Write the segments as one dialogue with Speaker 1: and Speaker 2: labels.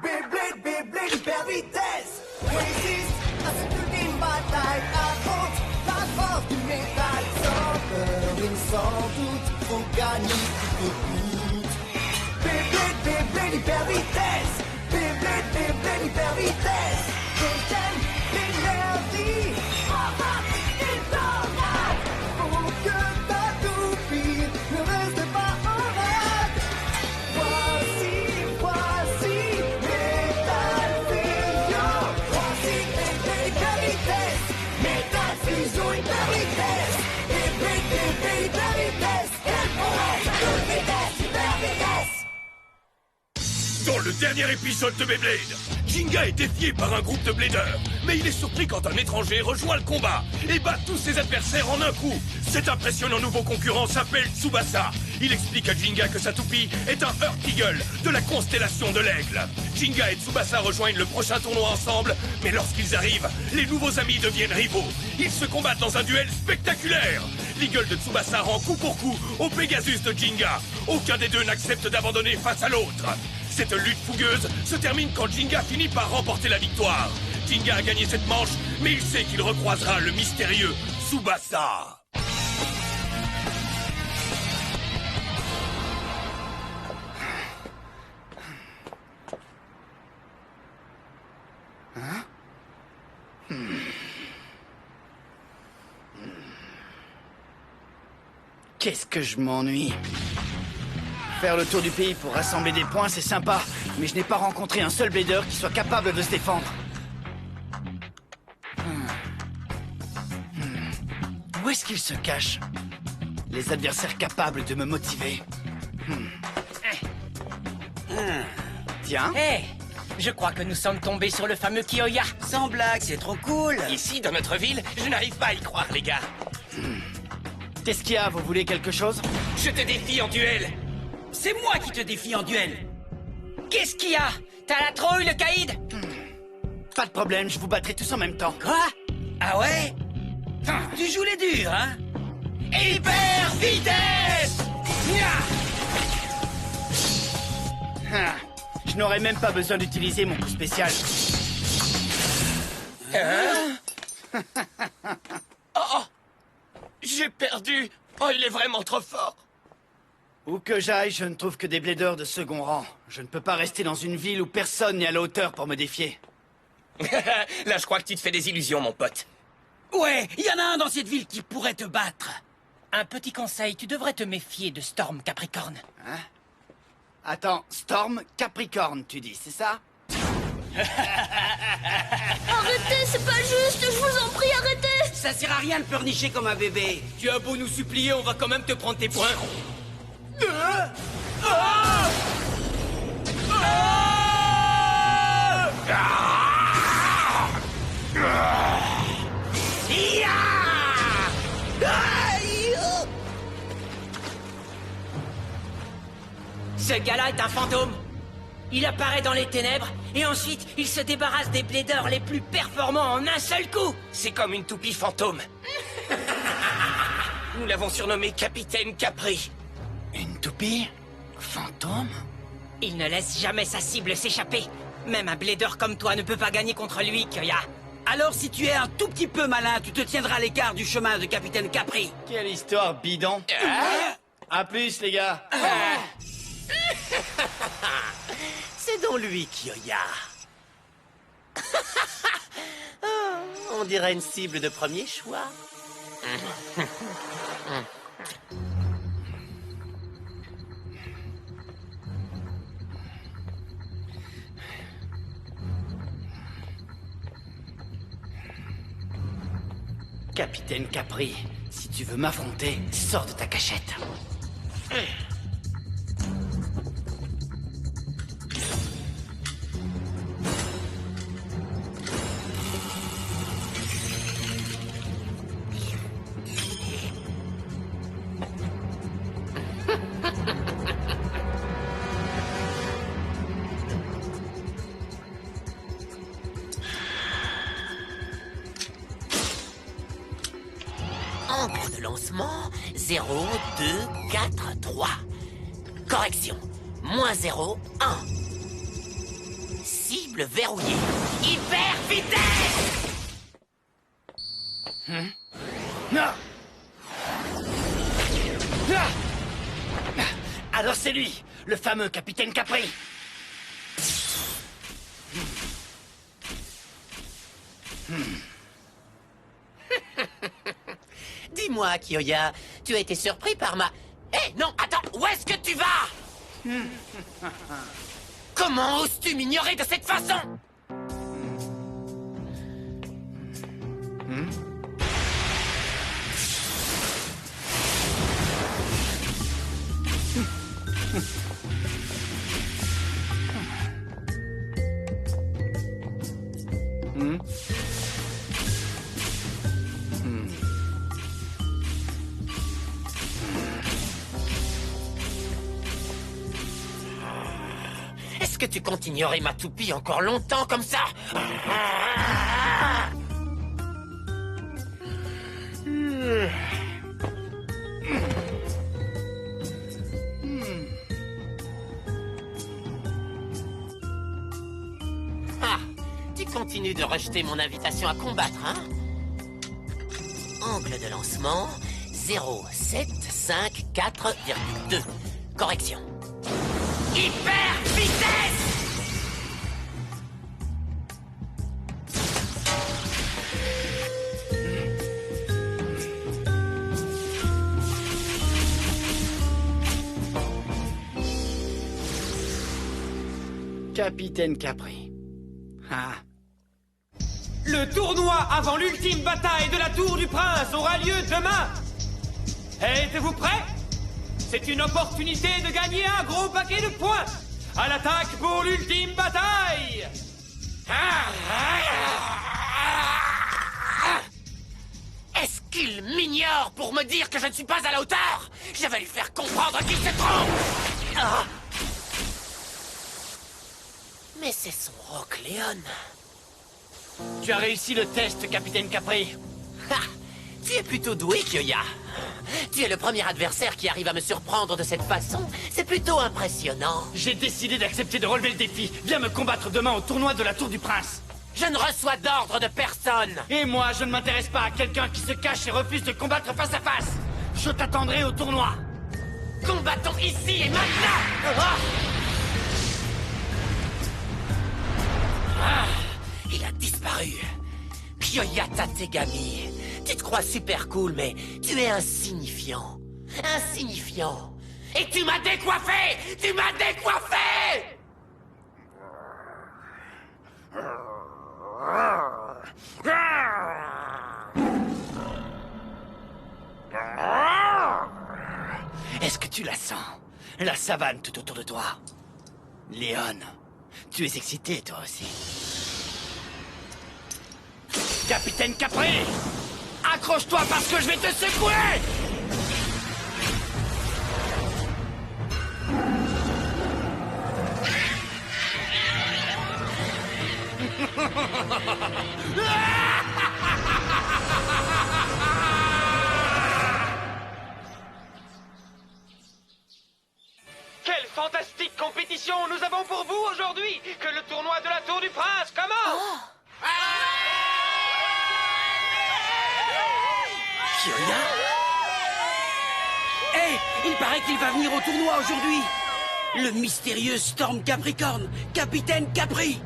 Speaker 1: Beyblade, Beyblade, hyper vitesse. Résiste à cette ultime bataille. Affronte la force du métal. Sans peur et sans doute, faut gagner tout coûte. Beyblade, Beyblade, hyper vitesse. Beyblade, Beyblade, hyper vitesse. Deuxième l'énergie. Faut que ta toupie ne reste pas en rade. Voici Metal Fusion. Voici Beyblade hyper vitesse. Metal Fusion hyper vitesse. Beyblade hyper vitesse. Elle pourrait toute vitesse, hyper vitesse.
Speaker 2: Dans le dernier épisode de Beyblade, Jinga est défié par un groupe de bladers, mais il est surpris quand un étranger rejoint le combat et bat tous ses adversaires en un coup. Cet impressionnant nouveau concurrent s'appelle Tsubasa. Il explique à Jinga que sa toupie est un Earth Eagle de la constellation de l'Aigle. Jinga et Tsubasa rejoignent le prochain tournoi ensemble, mais lorsqu'ils arrivent, les nouveaux amis deviennent rivaux. Ils se combattent dans un duel spectaculaire. L'Eagle de Tsubasa rend coup pour coup au Pegasus de Jinga. Aucun des deux n'accepte d'abandonner face à l'autre. Cette lutte fougueuse se termine quand Jinga finit par remporter la victoire. Jinga a gagné cette manche, mais il sait qu'il recroisera le mystérieux Tsubasa.
Speaker 3: Qu'est-ce que je m'ennuie. Faire le tour du pays pour rassembler des points, c'est sympa, mais je n'ai pas rencontré un seul blader qui soit capable de se défendre. Où est-ce qu'il se cache? Les adversaires capables de me motiver. Tiens.
Speaker 4: Hé, je crois que nous sommes tombés sur le fameux Kiyoya.
Speaker 5: Sans blague, c'est trop cool.
Speaker 6: Ici, dans notre ville, je n'arrive pas à y croire, les gars.
Speaker 3: Qu'est-ce qu'il y a? Vous voulez quelque chose?
Speaker 6: Je te défie en duel.
Speaker 5: C'est moi qui te défie en duel.
Speaker 4: Qu'est-ce qu'il y a? T'as la trouille, le caïd?
Speaker 3: Pas de problème, je vous battrai tous en même temps.
Speaker 5: Quoi? Ah ouais? Tu joues les durs, hein?
Speaker 6: Hyper vitesse!
Speaker 3: Je n'aurais même pas besoin d'utiliser mon coup spécial.
Speaker 6: Oh! J'ai perdu! Oh, il est vraiment trop fort!
Speaker 3: Où que j'aille, je ne trouve que des bladers de second rang. Je ne peux pas rester dans une ville où personne n'est à la hauteur pour me défier.
Speaker 6: Là, je crois que tu te fais des illusions, mon pote.
Speaker 5: Ouais, il y en a un dans cette ville qui pourrait te battre.
Speaker 4: Un petit conseil, tu devrais te méfier de Storm Capricorne.
Speaker 3: Attends, Storm Capricorne, tu dis, c'est ça?
Speaker 7: Arrêtez, c'est pas juste, je vous en prie, arrêtez!
Speaker 5: Ça sert à rien de pleurnicher comme un bébé.
Speaker 6: Tu as beau nous supplier, on va quand même te prendre tes points.
Speaker 4: Ce gars-là est un fantôme. Il apparaît dans les ténèbres, et ensuite, il se débarrasse des bladers les plus performants en un seul coup.
Speaker 6: C'est comme une toupie fantôme. Nous l'avons surnommé Capitaine Capri.
Speaker 3: Une toupie? Fantôme?
Speaker 4: Il ne laisse jamais sa cible s'échapper. Même un blader comme toi ne peut pas gagner contre lui, Kyoya.
Speaker 5: Alors si tu es un tout petit peu malin, tu te tiendras à l'écart du chemin de Capitaine Capri.
Speaker 3: Quelle histoire bidon. À plus, les gars.
Speaker 6: C'est donc lui, Kyoya. On dirait une cible de premier choix.
Speaker 3: Capitaine Capri, si tu veux m'affronter, sors de ta cachette.
Speaker 6: Encre de lancement 0, 2, 4, 3. Correction. -0, 1.
Speaker 4: Cible verrouillée. Hyper vitesse!
Speaker 3: Non. Ah. Alors c'est lui, le fameux capitaine Capri.
Speaker 4: Dis-moi, Kyoya, tu as été surpris par ma... Eh, non, attends, où est-ce que tu vas? Comment oses-tu m'ignorer de cette façon? Est-ce que tu comptes ignorer ma toupie encore longtemps comme ça? Ah, tu continues de rejeter mon invitation à combattre, hein? Angle de lancement 0,754,2. Correction. Hyper vitesse!
Speaker 3: Capitaine Capri. Ah.
Speaker 8: Le tournoi avant l'ultime bataille de la Tour du Prince aura lieu demain. Êtes-vous prêts? C'est une opportunité de gagner un gros paquet de points. À l'attaque pour l'ultime bataille.
Speaker 4: Est-ce qu'il m'ignore pour me dire que je ne suis pas à la hauteur? Je vais lui faire comprendre qu'il se trompe. Ah. Mais c'est son Rock Léon.
Speaker 3: Tu as réussi le test, capitaine Capri.
Speaker 4: Ha! Tu es plutôt doué, Kyoya. Tu es le premier adversaire qui arrive à me surprendre de cette façon. C'est plutôt impressionnant.
Speaker 3: J'ai décidé d'accepter de relever le défi. Viens me combattre demain au tournoi de la Tour du Prince.
Speaker 4: Je ne reçois d'ordre de personne.
Speaker 3: Et moi, je ne m'intéresse pas à quelqu'un qui se cache et refuse de combattre face à face. Je t'attendrai au tournoi.
Speaker 4: Combattons ici et maintenant. Ah! Ah! Il a disparu. Kyoya Tategami. Tu te crois super cool, mais tu es insignifiant. Insignifiant. Et tu m'as décoiffé! Tu m'as décoiffé!
Speaker 3: Est-ce que tu la sens? La savane tout autour de toi. Léon, tu es excité toi aussi. Capitaine Capri! Accroche-toi parce que je vais te secouer!
Speaker 8: Quelle fantastique compétition nous avons pour vous aujourd'hui! Que le tournoi de la Tour du Prince commence!
Speaker 5: Kyoya? Hé, il paraît qu'il va venir au tournoi aujourd'hui. Le mystérieux Storm Capricorne, capitaine Capri.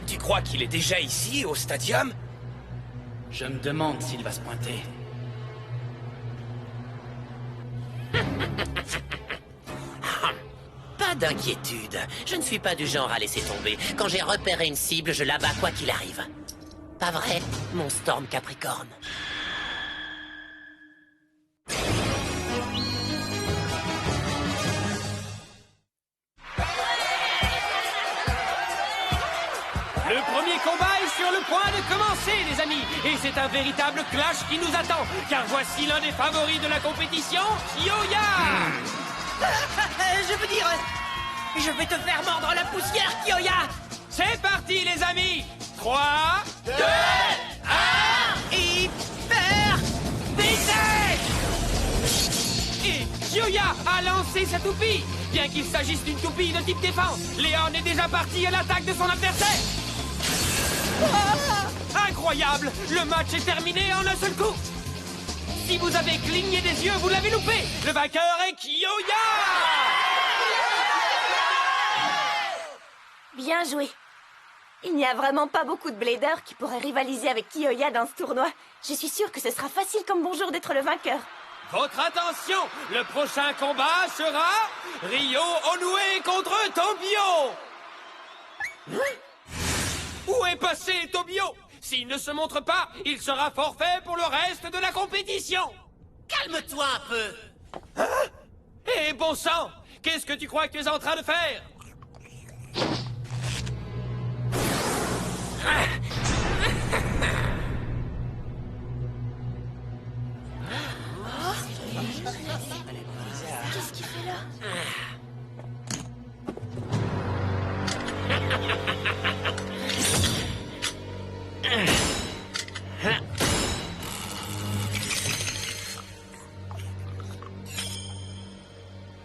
Speaker 6: Tu crois qu'il est déjà ici, au stadium?
Speaker 3: Je me demande s'il va se pointer.
Speaker 4: Pas d'inquiétude. Je ne suis pas du genre à laisser tomber. Quand j'ai repéré une cible, je l'abats quoi qu'il arrive. Pas vrai, mon Storm Capricorne?
Speaker 8: Le premier combat est sur le point de commencer, les amis. Et c'est un véritable clash qui nous attend. Car voici l'un des favoris de la compétition, Kyoya.
Speaker 4: Je veux dire... Je vais te faire mordre la poussière, Kyoya.
Speaker 8: C'est parti, les amis. 3, 2, 1...
Speaker 4: Hyper vitesse!
Speaker 8: Kiyoya a lancé sa toupie. Bien qu'il s'agisse d'une toupie de type défense, Léon est déjà parti à l'attaque de son adversaire. Incroyable! Le match est terminé en un seul coup. Si vous avez cligné des yeux, vous l'avez loupé. Le vainqueur est Kiyoya.
Speaker 9: Bien joué. Il n'y a vraiment pas beaucoup de bladers qui pourraient rivaliser avec Kiyoya dans ce tournoi. Je suis sûre que ce sera facile comme bonjour d'être le vainqueur.
Speaker 8: Votre attention, le prochain combat sera Ryo Onoue contre Tobio. Où est passé Tobio? S'il ne se montre pas, il sera forfait pour le reste de la compétition.
Speaker 4: Calme-toi un peu.
Speaker 8: Eh bon sang, qu'est-ce que tu crois que tu es en train de faire?
Speaker 9: Qu'est-ce qu'il fait là?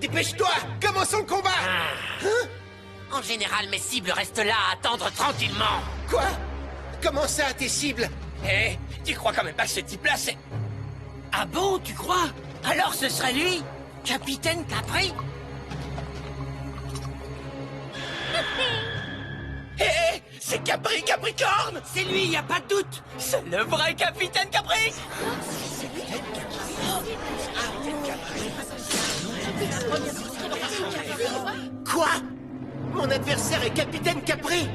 Speaker 6: Dépêche-toi! Commençons le combat!
Speaker 4: En général, mes cibles restent là à attendre tranquillement.
Speaker 6: Quoi? Comment ça, tes cibles? Eh, tu crois quand même pas que ce type-là, c'est...
Speaker 5: Ah bon, tu crois? Alors ce serait lui? Capitaine Capri?
Speaker 6: Eh, c'est Capri Capricorne!
Speaker 5: C'est lui, y a pas de doute!
Speaker 6: C'est le vrai Capitaine Capri! Quoi? Mon adversaire est Capitaine Capri!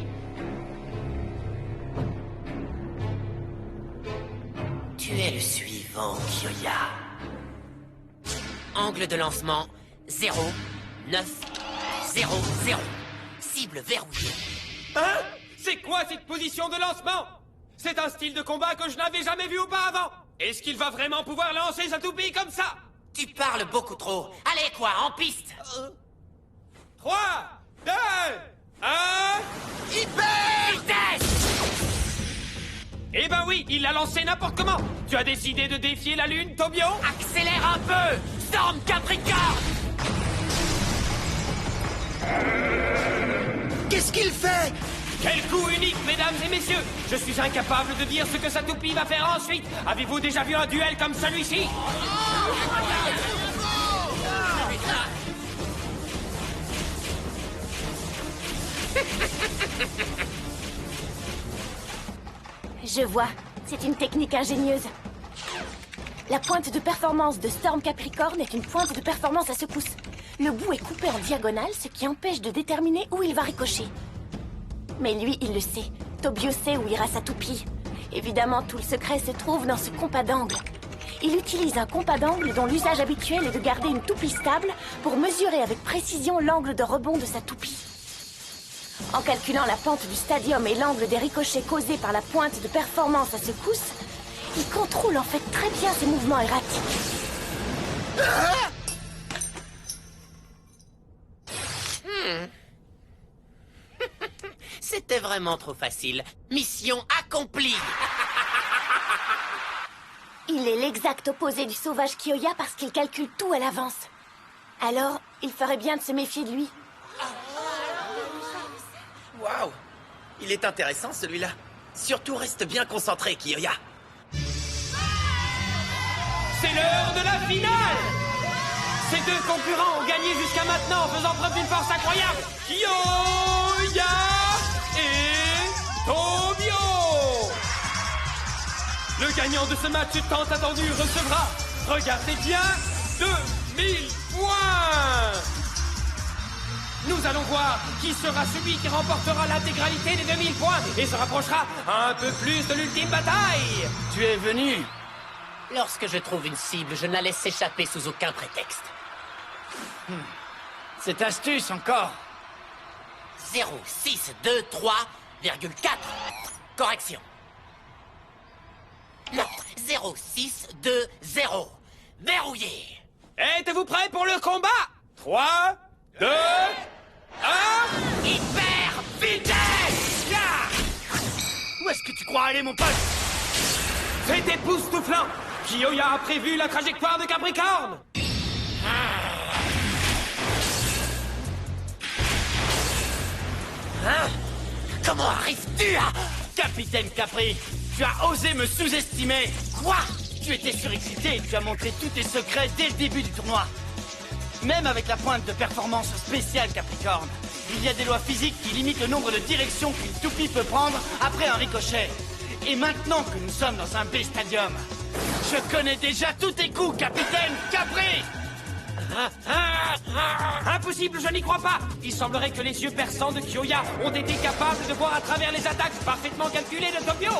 Speaker 4: Tu es le suivant, Kiyoya. Angle de lancement 0, 9, 0, 0. Cible verrouillée.
Speaker 8: Hein? C'est quoi cette position de lancement? C'est un style de combat que je n'avais jamais vu auparavant. Est-ce qu'il va vraiment pouvoir lancer sa toupie comme ça?
Speaker 4: Tu parles beaucoup trop. Allez, quoi, en piste.
Speaker 8: 3, 2, 1...
Speaker 4: Vitesse!
Speaker 8: Eh ben oui, il l'a lancé n'importe comment. Tu as décidé de défier la Lune, Tobio?
Speaker 4: Accélère un peu! Storm Capricorne!
Speaker 6: Qu'est-ce qu'il fait?
Speaker 8: Quel coup unique, mesdames et messieurs! Je suis incapable de dire ce que sa toupie va faire ensuite. Avez-vous déjà vu un duel comme celui-ci?
Speaker 9: Je vois. C'est une technique ingénieuse. La pointe de performance de Storm Capricorne est une pointe de performance à secousse. Le bout est coupé en diagonale, ce qui empêche de déterminer où il va ricocher. Mais lui, il le sait. Tobio sait où ira sa toupie. Évidemment, tout le secret se trouve dans ce compas d'angle. Il utilise un compas d'angle dont l'usage habituel est de garder une toupie stable pour mesurer avec précision l'angle de rebond de sa toupie. En calculant la pente du stadium et l'angle des ricochets causés par la pointe de performance à secousse, il contrôle en fait très bien ses mouvements erratiques.
Speaker 4: C'était vraiment trop facile. Mission accomplie.
Speaker 9: Il est l'exact opposé du sauvage Kiyoya parce qu'il calcule tout à l'avance. Alors, il ferait bien de se méfier de lui.
Speaker 6: Waouh! Il est intéressant, celui-là. Surtout, reste bien concentré, Kiyoya.
Speaker 8: C'est l'heure de la finale! Ces deux concurrents ont gagné jusqu'à maintenant en faisant preuve d'une force incroyable. Kiyoya et Tobio! Le gagnant de ce match tant attendu recevra, regardez bien, 2000 points! Nous allons voir qui sera celui qui remportera l'intégralité des 2000 points et se rapprochera un peu plus de l'ultime bataille.
Speaker 3: Tu es venu.
Speaker 4: Lorsque je trouve une cible, je ne la laisse échapper sous aucun prétexte.
Speaker 3: Cette astuce encore.
Speaker 4: 0, 6, 2, 3,4. Correction. Non, 0, 6, 2, 0. Verrouillé.
Speaker 8: Êtes-vous prêts pour le combat? 3, 2, 1...
Speaker 4: Hyper vitesse!
Speaker 3: Où est-ce que tu crois aller, mon pote?
Speaker 8: C'est époustouflant! Kiyoya a prévu la trajectoire de Capricorne!
Speaker 4: Ah. Comment arrives-tu à...
Speaker 3: Capitaine Capri, tu as osé me sous-estimer.
Speaker 4: Quoi?
Speaker 3: Tu étais surexcité et tu as montré tous tes secrets dès le début du tournoi. Même avec la pointe de performance spéciale Capricorne, il y a des lois physiques qui limitent le nombre de directions qu'une toupie peut prendre après un ricochet. Et maintenant que nous sommes dans un B-Stadium, je connais déjà tous tes coups, Capitaine Capri!
Speaker 8: Impossible, je n'y crois pas. Il semblerait que les yeux perçants de Kyoya ont été capables de voir à travers les attaques parfaitement calculées de Tokyo.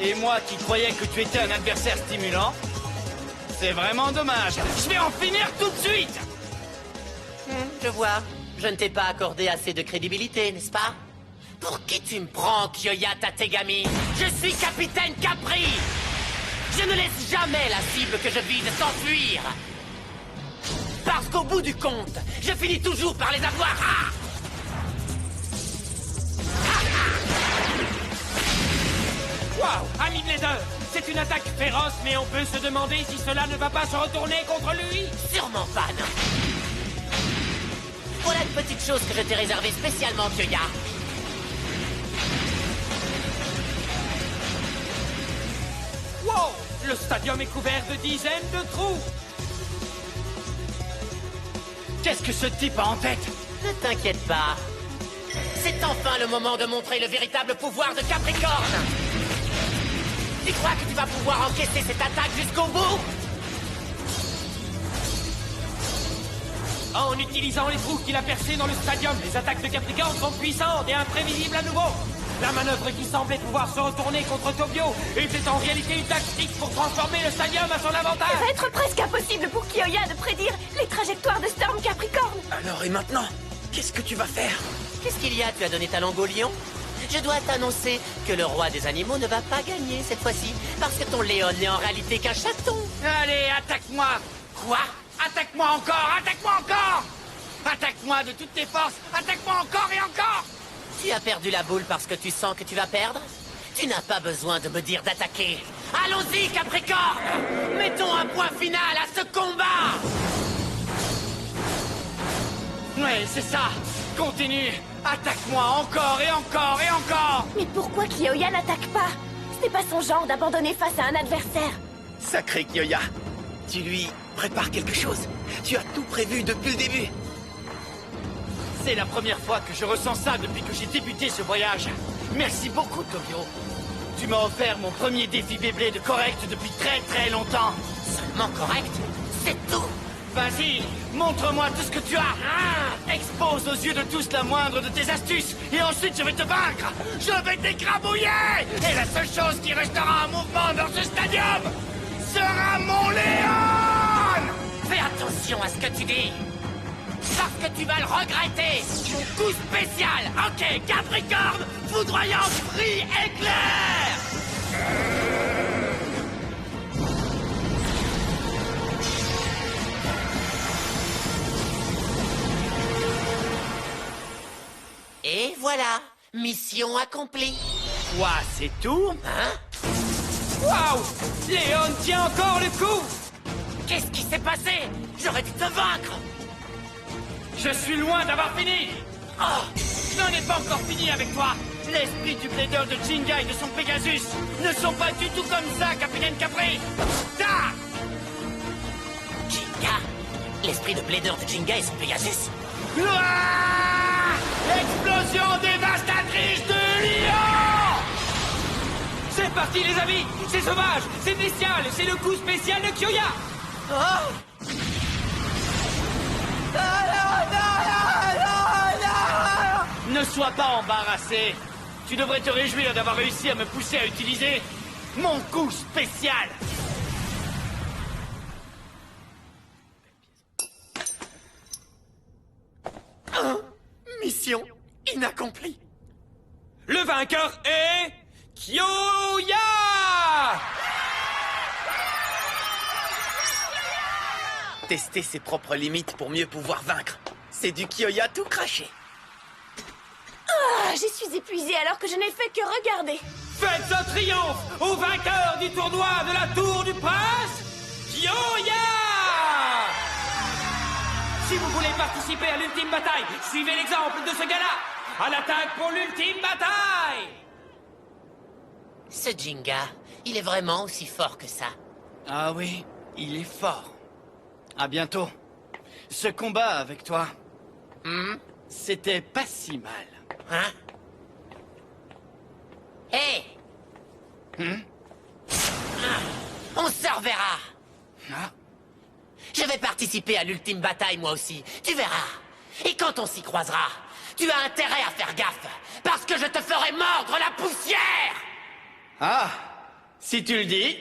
Speaker 3: Et moi qui croyais que tu étais un adversaire stimulant, c'est vraiment dommage. Je vais en finir tout de suite!
Speaker 4: Je vois. Je ne t'ai pas accordé assez de crédibilité, n'est-ce pas? Pour qui tu me prends, Kyoya Tategami? Je suis Capitaine Capri! Je ne laisse jamais la cible que je vise s'enfuir! Parce qu'au bout du compte, je finis toujours par les avoir!
Speaker 8: Waouh, ami Blader, c'est une attaque féroce, mais on peut se demander si cela ne va pas se retourner contre lui.
Speaker 4: Sûrement pas, non. Voilà une petite chose que je t'ai réservée spécialement, Kyoya.
Speaker 8: Wow, le stadium est couvert de dizaines de trous.
Speaker 3: Qu'est-ce que ce type a en tête?
Speaker 4: Ne t'inquiète pas. C'est enfin le moment de montrer le véritable pouvoir de Capricorne. Tu crois que tu vas pouvoir encaisser cette attaque jusqu'au bout?
Speaker 8: En utilisant les trous qu'il a percés dans le stadium, les attaques de Capricorne sont puissantes et imprévisibles à nouveau. La manœuvre qui semblait pouvoir se retourner contre Tokyo était en réalité une tactique pour transformer le stadium à son avantage.
Speaker 9: Ça va être presque impossible pour Kyoya de prédire les trajectoires de Storm Capricorne.
Speaker 6: Alors et maintenant? Qu'est-ce que tu vas faire?
Speaker 4: Qu'est-ce qu'il y a? Tu as donné ta langue au lion? Je dois t'annoncer que le roi des animaux ne va pas gagner cette fois-ci, parce que ton Léon n'est en réalité qu'un chaton.
Speaker 3: Allez, attaque-moi!
Speaker 4: Quoi?
Speaker 3: Attaque-moi encore! Attaque-moi encore! Attaque-moi de toutes tes forces! Attaque-moi encore et encore!
Speaker 4: Tu as perdu la boule parce que tu sens que tu vas perdre? Tu n'as pas besoin de me dire d'attaquer. Allons-y, Capricorne! Mettons un point final à ce combat!
Speaker 3: Ouais, c'est ça! Continue! Attaque-moi encore et encore et encore!
Speaker 9: Mais pourquoi Kyoya n'attaque pas? Ce n'est pas son genre d'abandonner face à un adversaire.
Speaker 6: Sacré Kyoya, tu lui prépares quelque chose. Tu as tout prévu depuis le début.
Speaker 3: C'est la première fois que je ressens ça depuis que j'ai débuté ce voyage. Merci beaucoup, Tokyo. Tu m'as offert mon premier défi Beyblade correct depuis très très longtemps.
Speaker 4: Seulement correct? C'est tout!
Speaker 3: Vas-y, montre-moi tout ce que tu as. Expose aux yeux de tous la moindre de tes astuces, et ensuite je vais te vaincre. Je vais t'écrabouiller. Et la seule chose qui restera en mouvement dans ce stadium sera mon Léon.
Speaker 4: Fais attention à ce que tu dis. Parce que tu vas le regretter. Mon coup spécial. Ok, Capricorne, foudroyant cri éclair. Et voilà, mission accomplie.
Speaker 3: Quoi, c'est tout?
Speaker 4: Hein?
Speaker 8: Waouh, Léon tient encore le coup.
Speaker 4: Qu'est-ce qui s'est passé? J'aurais dû te vaincre.
Speaker 3: Je suis loin d'avoir fini.
Speaker 4: Oh,
Speaker 3: Je n'en ai pas encore fini avec toi. L'esprit du Blader de Jinga et de son Pegasus ne sont pas du tout comme ça, Capitaine Capri. Ça!
Speaker 4: Jinga? L'esprit de Blader de Jinga et son Pegasus?
Speaker 3: Ouah! Explosion dévastatrice de Lion!
Speaker 8: C'est parti, les amis. C'est sauvage, c'est bestial, c'est le coup spécial de Kyoya.
Speaker 3: Ne sois pas embarrassé. Tu devrais te réjouir d'avoir réussi à me pousser à utiliser mon coup spécial.
Speaker 6: Mission inaccomplie.
Speaker 8: Le vainqueur est Kyoya.
Speaker 6: Tester ses propres limites pour mieux pouvoir vaincre. C'est du Kyoya tout craché.
Speaker 9: Ah, j'y suis épuisée alors que je n'ai fait que regarder.
Speaker 8: Faites un triomphe au vainqueur du tournoi de la Tour du Prince, Kyoya! Si vous voulez participer à l'ultime bataille, suivez l'exemple de ce gars-là. À l'attaque pour l'ultime bataille!
Speaker 4: Ce Jinga, il est vraiment aussi fort que ça.
Speaker 3: Ah oui, il est fort. À bientôt. Ce combat avec toi, c'était pas si mal.
Speaker 4: Hein? Hé! On se reverra!
Speaker 3: Ah.
Speaker 4: Je vais participer à l'ultime bataille, moi aussi. Tu verras. Et quand on s'y croisera, tu as intérêt à faire gaffe, parce que je te ferai mordre la poussière!
Speaker 3: Ah, si tu le dis.